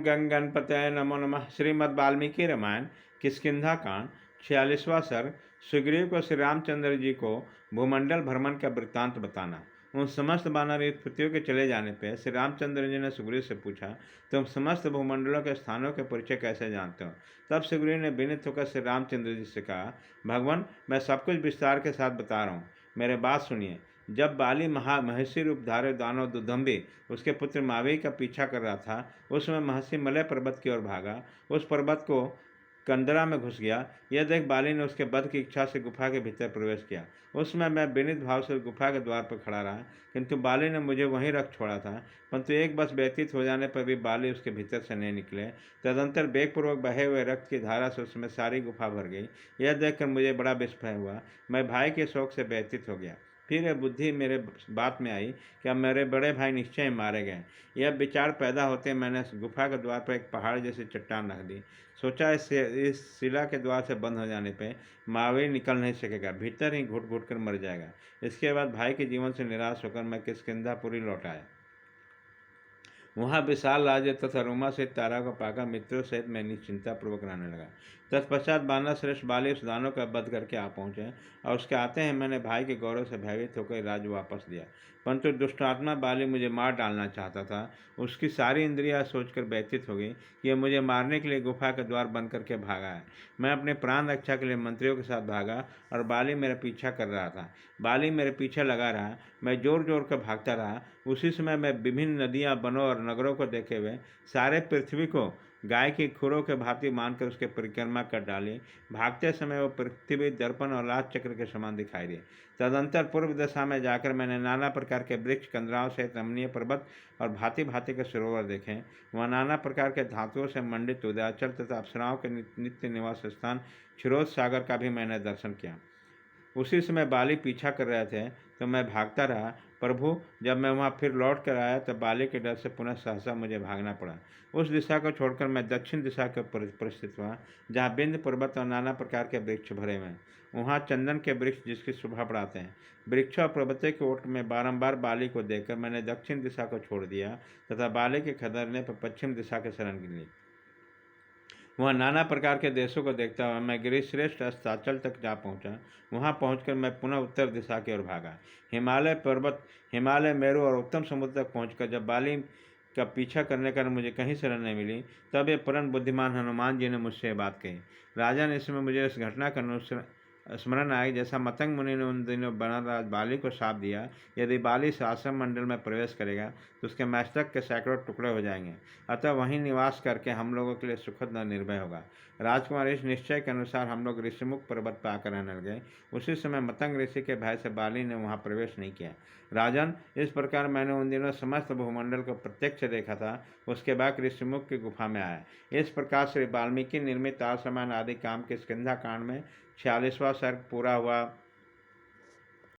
गंग गणपतये नमो नमः। श्रीमद् वाल्मीकि रामायण किष्किंधा कांड 46वां सर्ग। सुग्रीव को श्री रामचंद्र जी को भूमंडल भ्रमण का वृत्तांत बताना। उन समस्त वानर युद्ध पृथ्वी के चले जाने पर श्री रामचंद्र जी ने सुग्रीव से पूछा, तुम समस्त भूमंडलों के स्थानों के परिचय कैसे जानते हो? तब सुग्रीव ने विनित होकर श्री रामचंद्र जी से कहा, भगवान, मैं सब कुछ विस्तार के साथ बता रहा हूँ, मेरे बात सुनिए। जब बाली महर्षि रूप धारे दानव दुदम्बी उसके पुत्र मावी का पीछा कर रहा था, उस समय महर्षि मलय पर्वत की ओर भागा, उस पर्वत को कंदरा में घुस गया। यह देख बाली ने उसके वध की इच्छा से गुफा के भीतर प्रवेश किया। उस समय मैं विनीत भाव से गुफा के द्वार पर खड़ा रहा, किंतु बाली ने मुझे वहीं रख छोड़ा था। परंतु एक बस व्यतीत हो जाने पर भी बाली उसके भीतर से नहीं निकले। तदंतर वेगपूर्वक बहे हुए रक्त की धारा से उसमें सारी गुफा भर गई। यह देखकर मुझे बड़ा विस्मय हुआ। मैं भाई के शोक से व्यतीत हो गया। फिर यह बुद्धि मेरे बात में आई कि अब मेरे बड़े भाई निश्चय मारे गए। यह विचार पैदा होते मैंने गुफा के द्वार पर एक पहाड़ जैसी चट्टान रख दी। सोचा इस शिला के द्वार से बंद हो जाने पर मावी निकल नहीं सकेगा, भीतर ही घुट घुट कर मर जाएगा। इसके बाद भाई के जीवन से निराश होकर मैं किष्किंधापुरी लौट आया। वहाँ विशाल राज्य तथा रोमा सहित तारा को पाकर मित्रों सहित मैं निश्चिंतापूर्वक रहने लगा। तत्पश्चात बानर श्रेष्ठ बाली उस दानव का वध करके आ पहुँचे और उसके आते हैं मैंने भाई के गौरव से भयभीत होकर राज्य वापस दिया। परंतु दुष्टात्मा बाली मुझे मार डालना चाहता था। उसकी सारी इंद्रियां सोचकर व्यतीत हो गई कि यह मुझे मारने के लिए गुफा के द्वार बंद करके भागा है। मैं अपने प्राण रक्षा के लिए मंत्रियों के साथ भागा और बाली मेरा पीछा कर रहा था। बाली मेरे पीछे लगा रहा, मैं जोर जोर कर भागता रहा। उसी समय मैं विभिन्न नदियां, वनों और नगरों को देखे हुए सारे पृथ्वी को गाय की खुरों के भांति मानकर उसके परिक्रमा कर डाली। भागते समय वो पृथ्वी दर्पण और राज चक्र के समान दिखाई दी। तदंतर पूर्व दिशा में जाकर मैंने नाना प्रकार के वृक्ष, कंदराओं सहित रमणीय पर्वत और भांति भांति के सरोवर देखे। वहाँ नाना प्रकार के धातुओं से मंडित उदयाचल तथा अप्सराओं के नित्य निवास स्थान क्षीरोद सागर का भी मैंने दर्शन किया। उसी समय बाली पीछा कर रहे थे तो मैं भागता रहा। प्रभु, जब मैं वहाँ फिर लौट कर आया तब बाली के डर से पुनः सहसा मुझे भागना पड़ा। उस दिशा को छोड़कर मैं दक्षिण दिशा के परिस्थित हुआ, जहाँ बिंद पर्वत और नाना प्रकार के वृक्ष भरे हुए हैं। वहाँ चंदन के वृक्ष जिसकी शोभा बढ़ाते हैं। वृक्षों और पर्वतों के ओट में बारंबार बाली को देखकर मैंने दक्षिण दिशा को छोड़ दिया तथा बाली के खदेड़ने पर पश्चिम दिशा के शरण ली। वहाँ नाना प्रकार के देशों को देखता हुआ मैं गिरिश्रेष्ठ अस्ताचल तक जा पहुँचा। वहाँ पहुँचकर मैं पुनः उत्तर दिशा की ओर भागा। हिमालय पर्वत, हिमालय, मेरु और उत्तम समुद्र तक पहुँचकर जब बाली का पीछा करने का मुझे कहीं शरण नहीं मिली, तब ये परम बुद्धिमान हनुमान जी ने मुझसे बात कही। राजा ने इस समय मुझे इस घटना का स्मरण आया जैसा मतंग मुनि ने उन दिनों वनराज बाली को शाप दिया, यदि बाली इस आश्रम मंडल में प्रवेश करेगा तो उसके मस्तक के सैकड़ों टुकड़े हो जाएंगे। अतः वहीं निवास करके हम लोगों के लिए सुखद न निर्भय होगा। राजकुमार, इस निश्चय के अनुसार हम लोग ऋषिमुख पर्वत पर आकर रहने लगे। उसी समय मतंग ऋषि के भय से बाली ने वहाँ प्रवेश नहीं किया। राजन, इस प्रकार मैंने उन दिनों समस्त भूमंडल को प्रत्यक्ष देखा था। उसके बाद ऋषिमुख की गुफा में आया। इस प्रकार श्री वाल्मीकि निर्मित आश्रमान आदि काम किष्किंधा कांड में 46वां सर्ग पूरा हुआ।